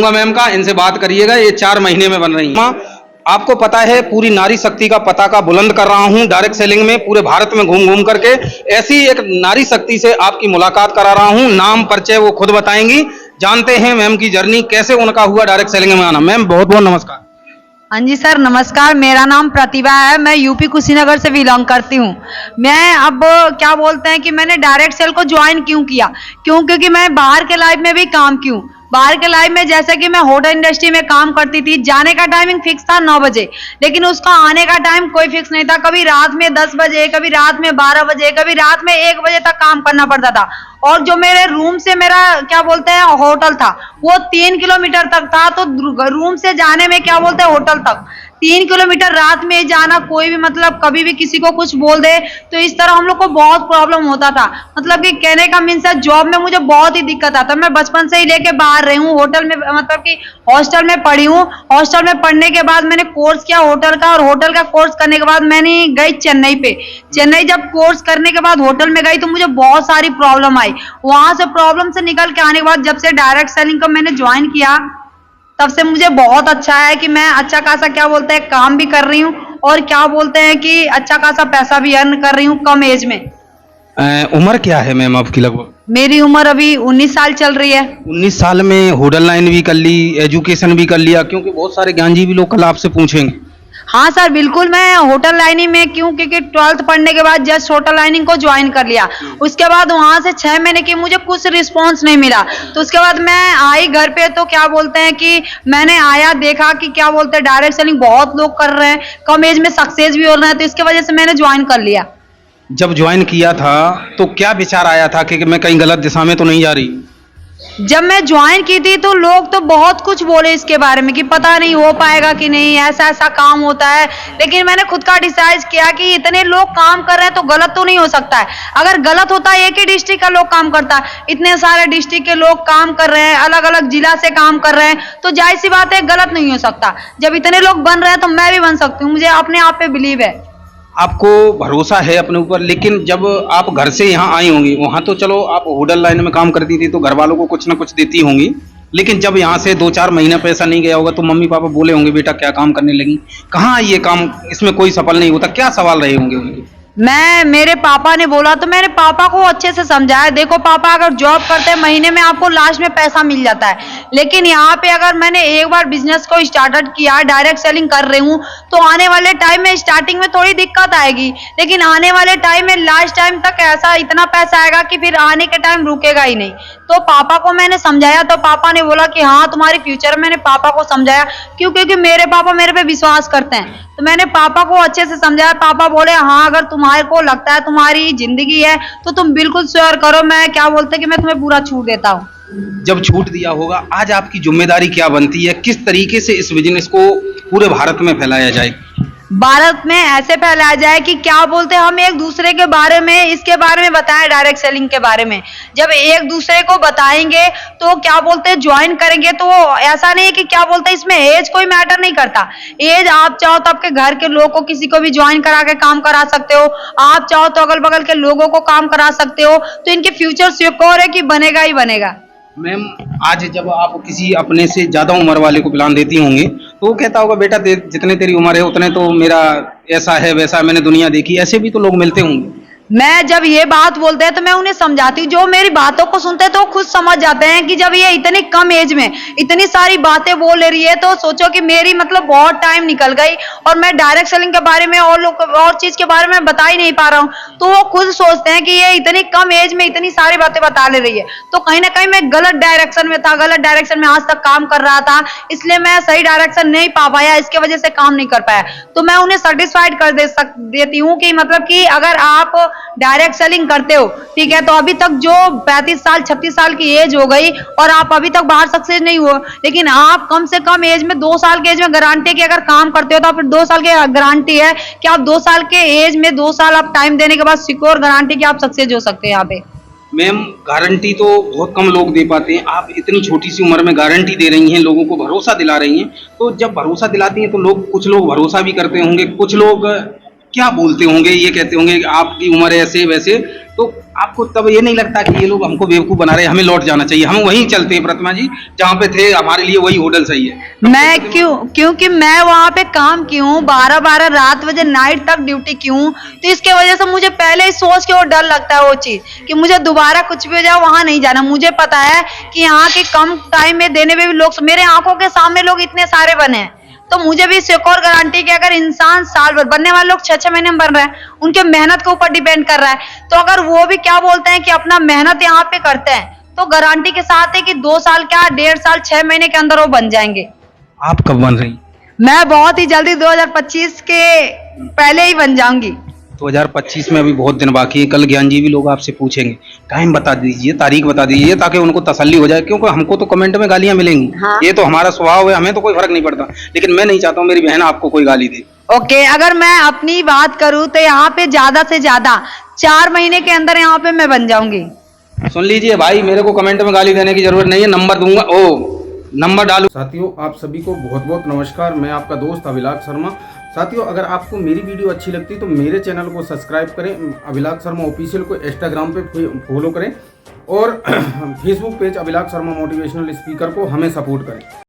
Ma'am का इनसे बात करिएगा, ये 4 महीने में बन रही है। आपको पता है पूरी नारी शक्ति का पताका बुलंद कर रहा हूं डायरेक्ट सेलिंग में, पूरे भारत में घूम घूम करके ऐसी एक नारी शक्ति से आपकी मुलाकात करा रहा हूं। नाम परिचय वो खुद बताएंगी। जानते हैं मैम की जर्नी, कैसे उनका हुआ डायरेक्ट सेलिंग में आना। मैम बहुत बहुत नमस्कार। हाँ जी सर, नमस्कार। मेरा नाम प्रतिभा है, मैं यूपी कुशीनगर से बिलोंग करती हूँ। मैं अब क्या बोलते हैं कि मैंने डायरेक्ट सेल को ज्वाइन क्यों किया, क्योंकि मैं बाहर के लाइफ में भी काम की हूँ। बाहर के लाइफ में जैसे कि मैं होटल इंडस्ट्री में काम करती थी, जाने का टाइमिंग फिक्स था 9 बजे, लेकिन उसका आने का टाइम कोई फिक्स नहीं था। कभी रात में 10 बजे, कभी रात में 12 बजे, कभी रात में 1 बजे तक काम करना पड़ता था। और जो मेरे रूम से मेरा क्या बोलते हैं होटल था, वो 3 किलोमीटर तक था। तो रूम से जाने में क्या बोलते हैं होटल तक 3 किलोमीटर रात में जाना, कोई भी मतलब कभी भी किसी को कुछ बोल दे, तो इस तरह हम लोग को बहुत प्रॉब्लम होता था। मतलब कि कहने का मीन्स है जॉब में मुझे बहुत ही दिक्कत आता। मैं बचपन से ही लेके बाहर रही हूँ, होटल में मतलब कि हॉस्टल में पढ़ी हूँ। हॉस्टल में पढ़ने के बाद मैंने कोर्स किया होटल का, और होटल का कोर्स करने के बाद मैंने गई चेन्नई पे। चेन्नई जब कोर्स करने के बाद होटल में गई तो मुझे बहुत सारी प्रॉब्लम आई। वहां से प्रॉब्लम से निकल के आने के बाद जब से डायरेक्ट सेलिंग को मैंने ज्वाइन किया, तब से मुझे बहुत अच्छा है कि मैं अच्छा खासा क्या बोलते हैं काम भी कर रही हूँ, और क्या बोलते हैं कि अच्छा खासा पैसा भी अर्न कर रही हूँ कम एज में। उम्र क्या है मैम आपकी लगभग? मेरी उम्र अभी 19 साल चल रही है। 19 साल में होटल लाइन भी कर ली, एजुकेशन भी कर लिया, क्योंकि बहुत सारे ज्ञानजी भी लोग कल आपसे पूछेंगे। हाँ सर, बिल्कुल। मैं होटल लाइनिंग में क्यों, क्योंकि 12th पढ़ने के बाद जस्ट होटल लाइनिंग को ज्वाइन कर लिया। उसके बाद वहां से 6 महीने की मुझे कुछ रिस्पॉन्स नहीं मिला, तो उसके बाद मैं आई घर पे। तो क्या बोलते हैं कि मैंने आया, देखा कि क्या बोलते हैं डायरेक्ट सेलिंग बहुत लोग कर रहे हैं, कम एज में सक्सेस भी हो रहे हैं, तो इसके वजह से मैंने ज्वाइन कर लिया। जब ज्वाइन किया था तो क्या विचार आया था कि मैं कहीं गलत दिशा में तो नहीं जा रही? जब मैं ज्वाइन की थी तो लोग तो बहुत कुछ बोले इसके बारे में कि पता नहीं हो पाएगा कि नहीं, ऐसा ऐसा काम होता है। लेकिन मैंने खुद का डिसाइड किया कि इतने लोग काम कर रहे हैं तो गलत तो नहीं हो सकता है। अगर गलत होता है एक ही डिस्ट्रिक्ट का लोग काम करता है, इतने सारे डिस्ट्रिक्ट के लोग काम कर रहे हैं, अलग अलग जिला से काम कर रहे हैं, तो जाहिर सी बात है गलत नहीं हो सकता। जब इतने लोग बन रहे हैं तो मैं भी बन सकती हूँ। मुझे अपने आप पे बिलीव है। आपको भरोसा है अपने ऊपर, लेकिन जब आप घर से यहाँ आई होंगी, वहाँ तो चलो आप होटल लाइन में काम करती थी तो घर वालों को कुछ ना कुछ देती होंगी, लेकिन जब यहाँ से 2-4 महीना पैसा नहीं गया होगा तो मम्मी पापा बोले होंगे बेटा क्या काम करने लगी, कहाँ ये काम, इसमें कोई सफल नहीं होता, क्या सवाल रहे होंगे उनके? मेरे पापा ने बोला तो मैंने पापा को अच्छे से समझाया, देखो पापा अगर जॉब करते हैं महीने में आपको लास्ट में पैसा मिल जाता है, लेकिन यहाँ पे अगर मैंने एक बार बिजनेस को स्टार्ट किया, डायरेक्ट सेलिंग कर रही हूँ, तो आने वाले टाइम में स्टार्टिंग में थोड़ी दिक्कत आएगी, लेकिन आने वाले टाइम में लास्ट टाइम तक ऐसा इतना पैसा आएगा कि फिर आने के टाइम रुकेगा ही नहीं। तो पापा को मैंने समझाया तो पापा ने बोला कि हाँ तुम्हारी फ्यूचर। मैंने पापा को समझाया क्यों, क्योंकि मेरे पापा मेरे पे विश्वास करते हैं, तो मैंने पापा को अच्छे से समझाया। पापा बोले हाँ अगर तुम्हारे को लगता है तुम्हारी जिंदगी है तो तुम बिल्कुल शेयर करो, मैं क्या बोलते हैं कि मैं तुम्हें पूरा छूट देता हूँ। जब छूट दिया होगा, आज आपकी जिम्मेदारी क्या बनती है, किस तरीके से इस बिजनेस को पूरे भारत में फैलाया जाए? भारत में ऐसे फैलाया जाए कि क्या बोलते हैं हम एक दूसरे के बारे में, इसके बारे में बताएं, डायरेक्ट सेलिंग के बारे में। जब एक दूसरे को बताएंगे तो क्या बोलते हैं ज्वाइन करेंगे, तो ऐसा नहीं है कि क्या बोलते हैं इसमें एज कोई मैटर नहीं करता। एज आप चाहो तो आपके घर के लोगों को किसी को भी ज्वाइन करा के काम करा सकते हो, आप चाहो तो अगल बगल के लोगों को काम करा सकते हो, तो इनके फ्यूचर सिक्योर है कि बनेगा ही बनेगा। मैम आज जब आप किसी अपने से ज्यादा उम्र वाले को प्लान देती होंगी तो वो कहता होगा बेटा जितने तेरी उम्र है उतने तो मेरा ऐसा है वैसा, मैंने दुनिया देखी, ऐसे भी तो लोग मिलते होंगे। मैं जब ये बात बोलते हैं तो मैं उन्हें समझाती हूँ, जो मेरी बातों को सुनते हैं तो वो खुद समझ जाते हैं कि जब ये इतनी कम एज में इतनी सारी बातें बोल रही है तो सोचो कि मेरी मतलब बहुत टाइम निकल गई और मैं डायरेक्ट सेलिंग के बारे में और चीज के बारे में बता ही नहीं पा रहा हूँ। तो वो खुद सोचते हैं कि ये इतनी कम एज में इतनी सारी बातें बता ले रही है, तो कहीं ना कहीं मैं गलत डायरेक्शन में था, गलत डायरेक्शन में आज तक काम कर रहा था, इसलिए मैं सही डायरेक्शन नहीं पा पाया, इसके वजह से काम नहीं कर पाया। तो मैं उन्हें सेटिस्फाइड कर देती हूँ कि मतलब कि अगर आप डायरेक्ट सेलिंग करते हो, ठीक है, तो अभी तक जो 35 साल 36 साल की एज हो गई और आप अभी तक बाहर सक्सेस नहीं हुए, लेकिन आप कम से कम एज में 2 साल के एज में गारंटी की अगर काम करते हो तो फिर 2 साल की गारंटी है कि आप 2 साल के एज में 2 साल आप टाइम देने के बाद सिक्योर गारंटी की आप सक्सेस हो सकते हैं यहाँ पे। मैम गारंटी तो बहुत कम लोग दे पाते हैं, आप इतनी छोटी सी उम्र में गारंटी दे रही हैं, लोगों को भरोसा दिला रही हैं, तो जब भरोसा दिलाती हैं तो कुछ लोग भरोसा भी करते होंगे, कुछ लोग क्या बोलते होंगे, ये कहते होंगे कि आपकी उम्र ऐसे वैसे, तो आपको तब ये नहीं लगता कि ये लोग हमको बेवकूफ़ बना रहे हैं, हमें लौट जाना चाहिए, हम वहीं चलते हैं प्रतिमा जी जहाँ पे थे, हमारे लिए वही होटल सही है। क्योंकि मैं वहाँ पे काम की हूँ, 12-12 रात बजे नाइट तक ड्यूटी की हूँ, तो इसके वजह से मुझे पहले ही सोच के वो डर लगता है वो चीज़ कि मुझे दोबारा कुछ भी हो जाए वहाँ नहीं जाना। मुझे पता है कि यहाँ के कम टाइम में देने में भी लोग, मेरे आंखों के सामने लोग इतने सारे बने हैं, तो मुझे भी सिक्योर गारंटी कि अगर इंसान साल भर, बनने वाले लोग 6-6 महीने में बन रहे हैं, उनके मेहनत के ऊपर डिपेंड कर रहा है, तो अगर वो भी क्या बोलते हैं कि अपना मेहनत यहाँ पे करते हैं, तो गारंटी के साथ है कि 2 साल क्या, 1.5 साल, 6 महीने के अंदर वो बन जाएंगे। आप कब बन रही? मैं बहुत ही जल्दी 2025 के पहले ही बन जाऊंगी। 2025 में अभी बहुत दिन बाकी है, कल ज्ञान जी भी लोग आपसे पूछेंगे, टाइम बता दीजिए, तारीख बता दीजिए, ताकि उनको तसल्ली हो जाए, क्योंकि हमको तो कमेंट में गालियां मिलेंगी। हाँ। ये तो हमारा स्वभाव है, हमें तो कोई फर्क नहीं पड़ता, लेकिन मैं नहीं चाहता हूँ मेरी बहन आपको कोई गाली दे। ओके, अगर मैं अपनी बात करूं तो यहाँ पे ज्यादा से ज्यादा 4 महीने के अंदर यहाँ पे मैं बन जाऊंगी। सुन लीजिए भाई, मेरे को कमेंट में गाली देने की जरूरत नहीं है, नंबर दूंगा, नंबर डालू। साथियों, आप सभी को बहुत बहुत नमस्कार, मैं आपका दोस्त अभिलाष शर्मा। साथियों, अगर आपको मेरी वीडियो अच्छी लगती है तो मेरे चैनल को सब्सक्राइब करें, अभिलाष शर्मा ऑफिशियल को इंस्टाग्राम पे फॉलो करें और Facebook page Abhilash Sharma motivational speaker को हमें सपोर्ट करें।